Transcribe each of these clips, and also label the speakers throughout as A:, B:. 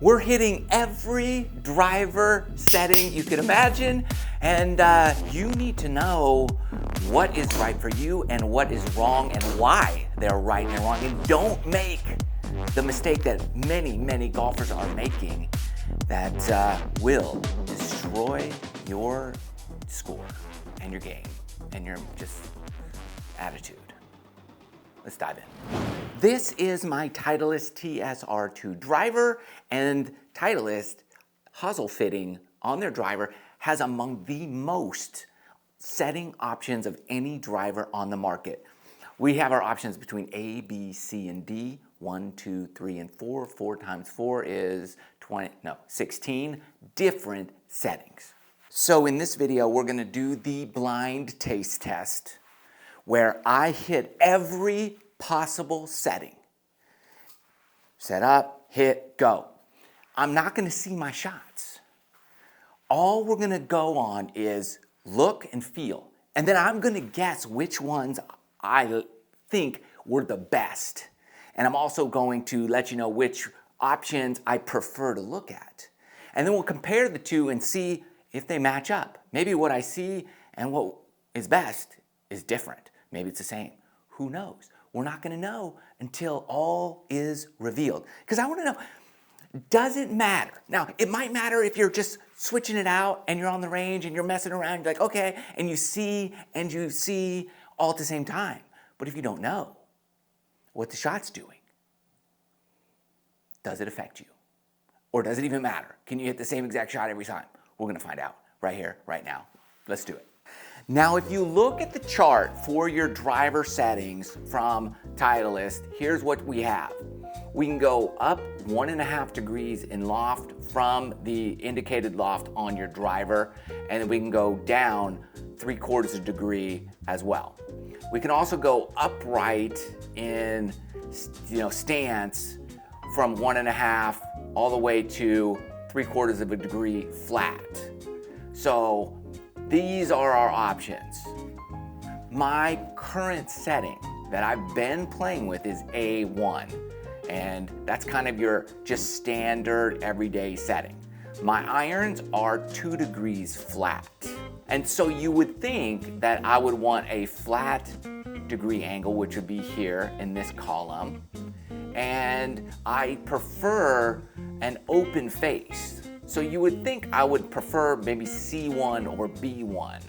A: We're hitting every driver setting you could imagine, and you need to know what is right for you and what is wrong and why they're right and wrong. And don't make the mistake that many golfers are making that will destroy your score and your game and your just attitude. Let's dive in. This is my Titleist TSR2 driver, and Titleist hosel fitting on their driver has among the most setting options of any driver on the market. We have our options between A, B, C, and D, 1, 2, 3, and 4. 4 times 4 is 16 different settings. So in this video, we're gonna do the blind taste test where I hit every possible setting. Set up, hit, go. I'm not gonna see my shots. All we're gonna go on is look and feel. And then I'm gonna guess which ones I think were the best. And I'm also going to let you know which options I prefer to look at. And then we'll compare the two and see if they match up. Maybe what I see and what is best is different. Maybe it's the same. Who knows? We're not gonna know until all is revealed. Because I wanna know, does it matter? Now, it might matter if you're just switching it out and you're on the range and you're messing around, you're like, okay, and you see all at the same time. But if you don't know what the shot's doing, does it affect you? Or does it even matter? Can you hit the same exact shot every time? We're gonna find out right here, right now. Let's do it. Now, if you look at the chart for your driver settings from Titleist, here's what we have. We can go up 1.5 degrees in loft from the indicated loft on your driver, and then we can go down 3/4 degree as well. We can also go upright in stance from 1.5 all the way to 3/4 degree flat. So these are our options. My current setting that I've been playing with is A1, and that's kind of your just standard everyday setting. My irons are 2 degrees flat. And so you would think that I would want a flat degree angle, which would be here in this column. And I prefer an open face. So you would think I would prefer maybe C1 or B1,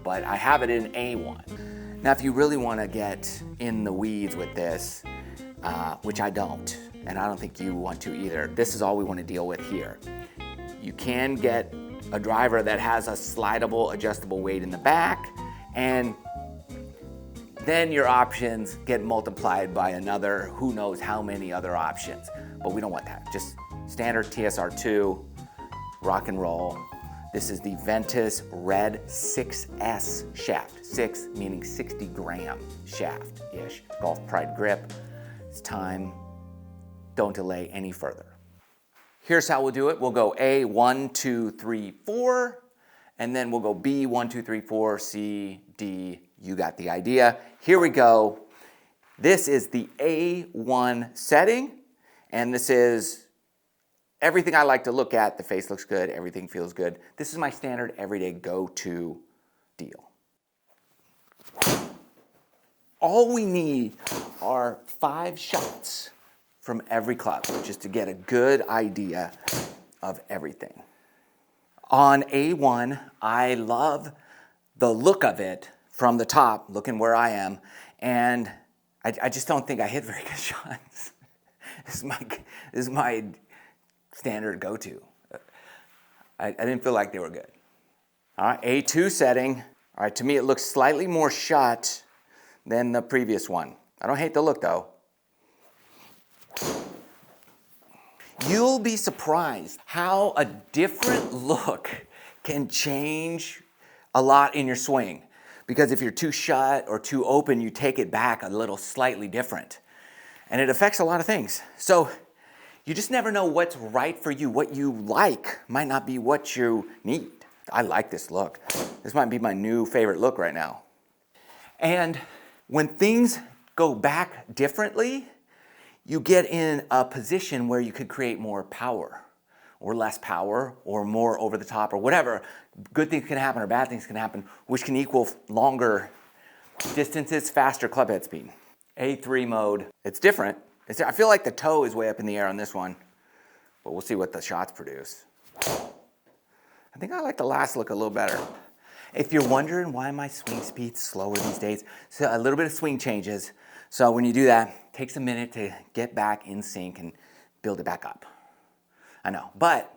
A: but I have it in A1. Now, if you really want to get in the weeds with this, which I don't, and I don't think you want to either, this is all we want to deal with here. You can get a driver that has a slidable, adjustable weight in the back, and then your options get multiplied by another who knows how many other options. But we don't want that. Just standard TSR2, rock and roll. This is the Ventus Red 6S shaft. 6 meaning 60 gram shaft-ish. Golf Pride grip. It's time. Don't delay any further. Here's how we'll do it. We'll go A, 1, 2, 3, 4, and then we'll go B, 1, 2, 3, 4, C, D. You got the idea. Here we go. This is the A1 setting, and this is everything I like to look at. The face looks good, everything feels good. This is my standard everyday go-to deal. All we need are 5 shots from every club, just to get a good idea of everything. On A1, I love the look of it from the top, looking where I am, and I just don't think I hit very good shots. This is my standard go-to. I didn't feel like they were good. All right, A2 setting. All right, to me it looks slightly more shot than the previous one. I don't hate the look though. You'll be surprised how a different look can change a lot in your swing. Because if you're too shut or too open, you take it back a little slightly different. And it affects a lot of things. So you just never know what's right for you. What you like might not be what you need. I like this look. This might be my new favorite look right now. And when things go back differently, you get in a position where you could create more power. or less power or more over the top or whatever, good things can happen or bad things can happen, which can equal longer distances, faster club head speed. A3 mode, it's different. I feel like the toe is way up in the air on this one, but we'll see what the shots produce. I think I like the last look a little better. If you're wondering why my swing speed's slower these days, so a little bit of swing changes. So when you do that, it takes a minute to get back in sync and build it back up. I know, but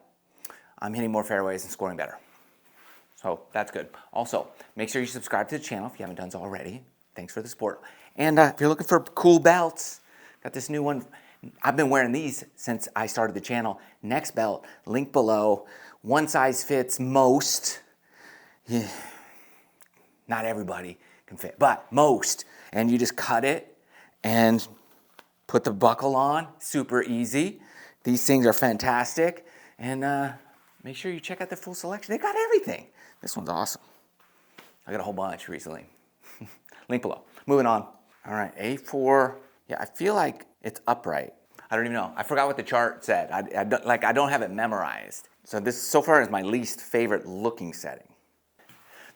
A: I'm hitting more fairways and scoring better. So that's good. Also, make sure you subscribe to the channel if you haven't done so already. Thanks for the support. And if you're looking for cool belts, got this new one. I've been wearing these since I started the channel. Next belt, link below. One size fits most. Yeah. Not everybody can fit, but most. And you just cut it and put the buckle on. Super easy. These things are fantastic. And make sure you check out the full selection. They got everything. This one's awesome. I got a whole bunch recently. Link below. Moving on. All right, A4. Yeah, I feel like it's upright. I don't even know. I forgot what the chart said. I don't have it memorized. So this so far is my least favorite looking setting.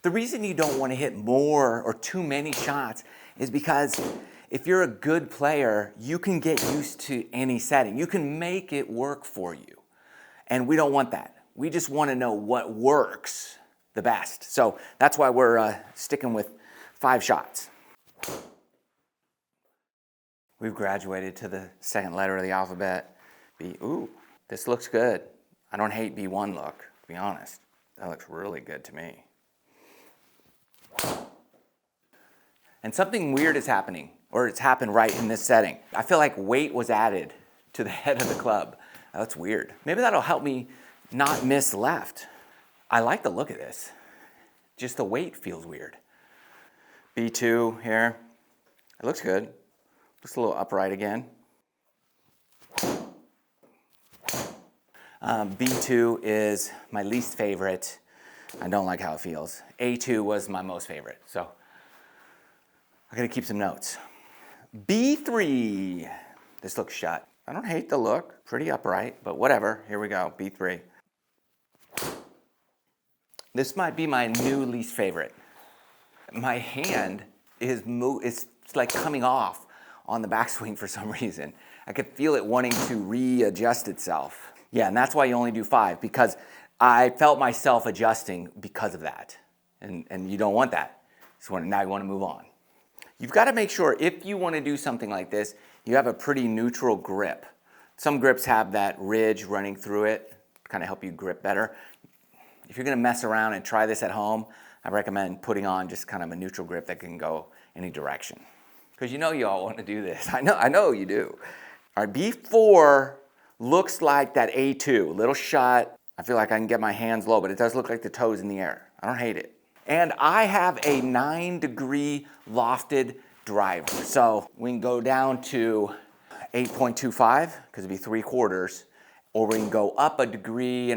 A: The reason you don't want to hit more or too many shots is because if you're a good player, you can get used to any setting. You can make it work for you. And we don't want that. We just want to know what works the best. So that's why we're sticking with 5 shots. We've graduated to the second letter of the alphabet. B. Ooh, this looks good. I don't hate B1 look, to be honest. That looks really good to me. And something weird is happening, or it's happened right in this setting. I feel like weight was added to the head of the club. That's weird. Maybe that'll help me not miss left. I like the look of this. Just the weight feels weird. B2 here. It looks good. Looks a little upright again. B2 is my least favorite. I don't like how it feels. A2 was my most favorite, so I gotta keep some notes. B3. This looks shut. I don't hate the look. Pretty upright, but whatever. Here we go, B3. This might be my new least favorite. My hand is like coming off on the backswing for some reason. I could feel it wanting to readjust itself. Yeah, and that's why you only do 5, because I felt myself adjusting because of that. And you don't want that. So now you want to move on. You've got to make sure if you want to do something like this, you have a pretty neutral grip. Some grips have that ridge running through it to kind of help you grip better. If you're going to mess around and try this at home, I recommend putting on just kind of a neutral grip that can go any direction. Because you know you all want to do this. I know you do. All right, B4 looks like that A2, little shot. I feel like I can get my hands low, but it does look like the toes in the air. I don't hate it. And I have a 9-degree lofted driver. So we can go down to 8.25, because it'd be 3/4, or we can go up 1.5 degrees.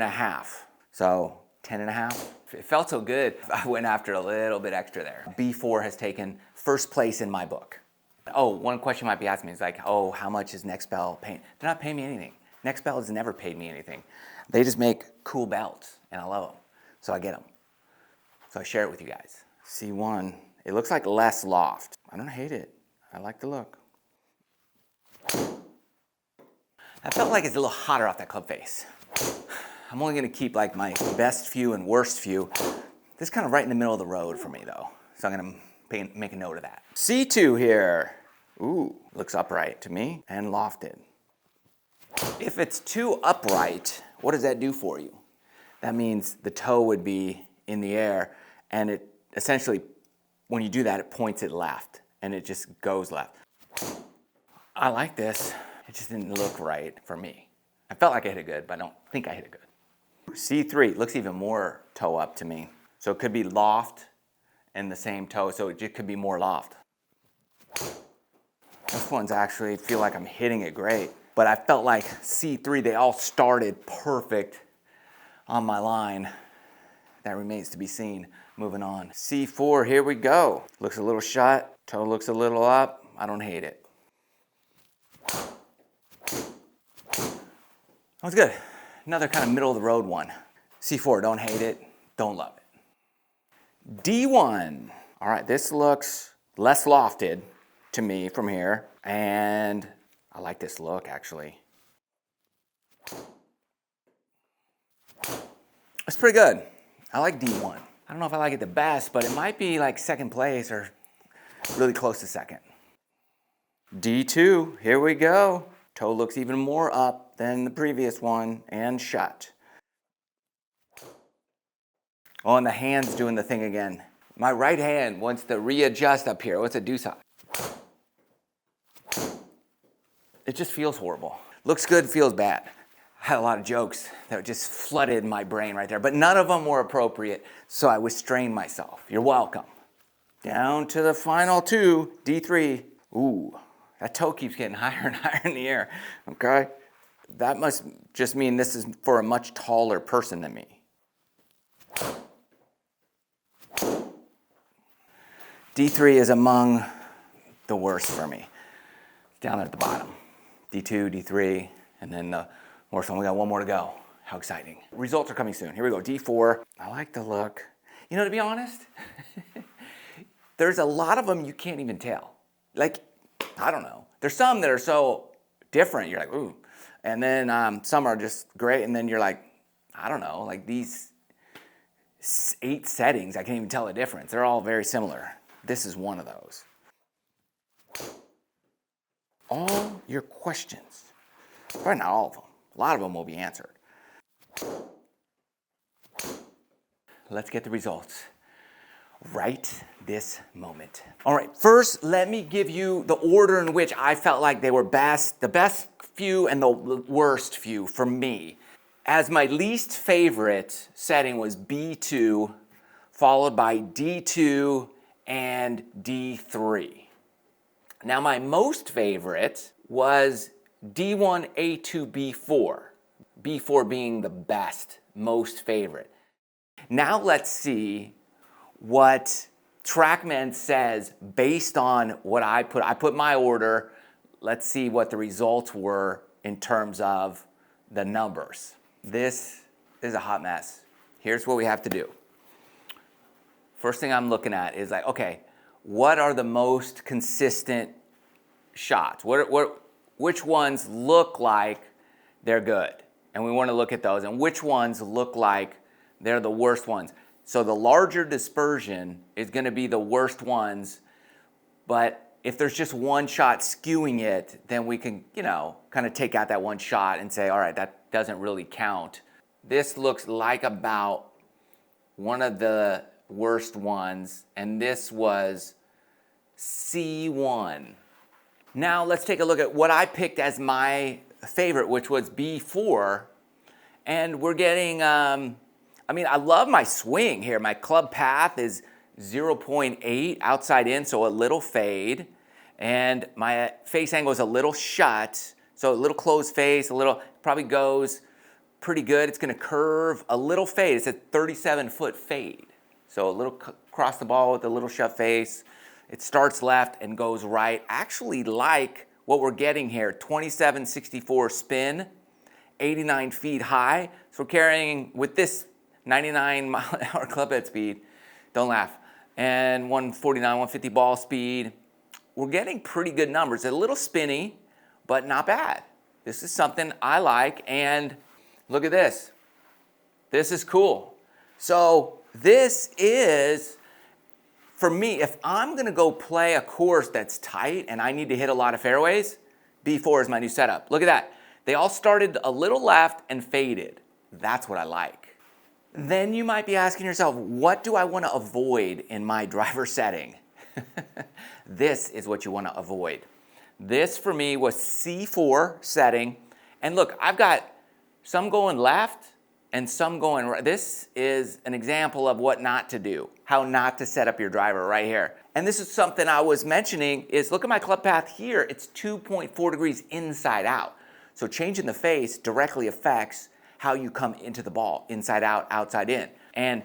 A: So 10.5. It felt so good. I went after a little bit extra there. B4 has taken first place in my book. Oh, one question you might be asking me is like, oh, how much is Next Bell paying? They're not paying me anything. Next Bell has never paid me anything. They just make cool belts, and I love them. So I get them. So I share it with you guys. C1, it looks like less loft. I don't hate it. I like the look. I felt like it's a little hotter off that club face. I'm only gonna keep like my best few and worst few. This is kind of right in the middle of the road for me though. So I'm gonna make a note of that. C2 here. Ooh, looks upright to me and lofted. If it's too upright, what does that do for you? That means the toe would be in the air, and it essentially, when you do that, it points it left, and it just goes left. I like this. It just didn't look right for me. I felt like I hit it good, but I don't think I hit it good. C3 looks even more toe up to me. So it could be loft and the same toe, so it just could be more loft. This one's actually feel like I'm hitting it great, but I felt like C3, they all started perfect on my line. That remains to be seen. Moving on. C4, here we go. Looks a little shut, toe looks a little up. I don't hate it. That was good. Another kind of middle of the road one. C4, don't hate it, don't love it. D1. All right, this looks less lofted to me from here, and I like this look actually. It's pretty good. I like D1. I don't know if I like it the best, but it might be like second place or really close to second. D2, here we go. Toe looks even more up than the previous one and shut. Oh, and the hand's doing the thing again. My right hand wants to readjust up here. What's it do? It just feels horrible. Looks good, feels bad. I had a lot of jokes that just flooded my brain right there, but none of them were appropriate, so I restrained myself. You're welcome. Down to the final two, D3. Ooh, that toe keeps getting higher and higher in the air, okay? That must just mean this is for a much taller person than me. D3 is among the worst for me. Down at the bottom. D2, D3, and then the worst one. We got one more to go. How exciting. Results are coming soon. Here we go, D4. I like the look. You know, to be honest, there's a lot of them you can't even tell. Like, I don't know. There's some that are so different, you're like, ooh. And then some are just great, and then you're like, I don't know, like these 8 settings, I can't even tell the difference. They're all very similar. This is one of those. All your questions, probably not all of them, a lot of them will be answered. Let's get the results right this moment. All right, first let me give you the order in which I felt like they were best, the best few and the worst few for me. As my least favorite setting was B2, followed by D2 and D3. Now my most favorite was D1, A2, B4. B4 being the best, most favorite. Now let's see what TrackMan says based on what I put. I put my order. Let's see what the results were in terms of the numbers. This is a hot mess. Here's what we have to do. First thing I'm looking at is like, okay, what are the most consistent shots? Which ones look like they're good? And we want to look at those. And which ones look like they're the worst ones? So the larger dispersion is going to be the worst ones. But if there's just one shot skewing it, then we can, you know, kind of take out that one shot and say, all right, that doesn't really count. This looks like about one of the worst ones, and this was C1. Now let's take a look at what I picked as my favorite, which was B4. And we're getting, I mean, I love my swing here. My club path is 0.8 outside in, so a little fade. And my face angle is a little shut, so a little closed face, a little, probably goes pretty good. It's gonna curve, a little fade. It's a 37-foot fade. So a little cross the ball with a little shut face. It starts left and goes right. Actually like what we're getting here, 2764 spin, 89 feet high. So we're carrying with this 99-mile-an-hour club head speed, don't laugh, and 149, 150 ball speed. We're getting pretty good numbers. A little spinny, but not bad. This is something I like, and look at this. This is cool. So this is, for me, if I'm gonna go play a course that's tight and I need to hit a lot of fairways, B4 is my new setup. Look at that. They all started a little left and faded. That's what I like. Then you might be asking yourself, what do I want to avoid in my driver setting? This is what you want to avoid. This for me was C4 setting. And look, I've got some going left and some going right. This is an example of what not to do, how not to set up your driver right here. And this is something I was mentioning is look at my club path here. It's 2.4 degrees inside out. So changing the face directly affects how you come into the ball, inside out, outside in. And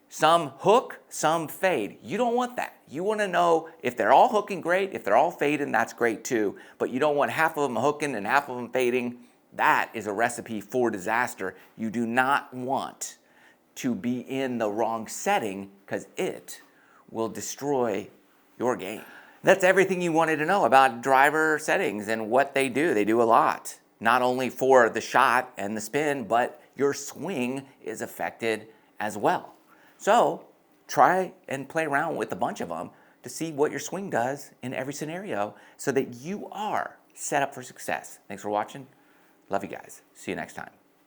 A: some hook, some fade. You don't want that. You want to know if they're all hooking, great. If they're all fading, that's great too. But you don't want half of them hooking and half of them fading. That is a recipe for disaster. You do not want to be in the wrong setting because it will destroy your game. That's everything you wanted to know about driver settings and what they do. They do a lot, not only for the shot and the spin, but your swing is affected as well. So try and play around with a bunch of them to see what your swing does in every scenario so that you are set up for success. Thanks for watching. Love you guys. See you next time.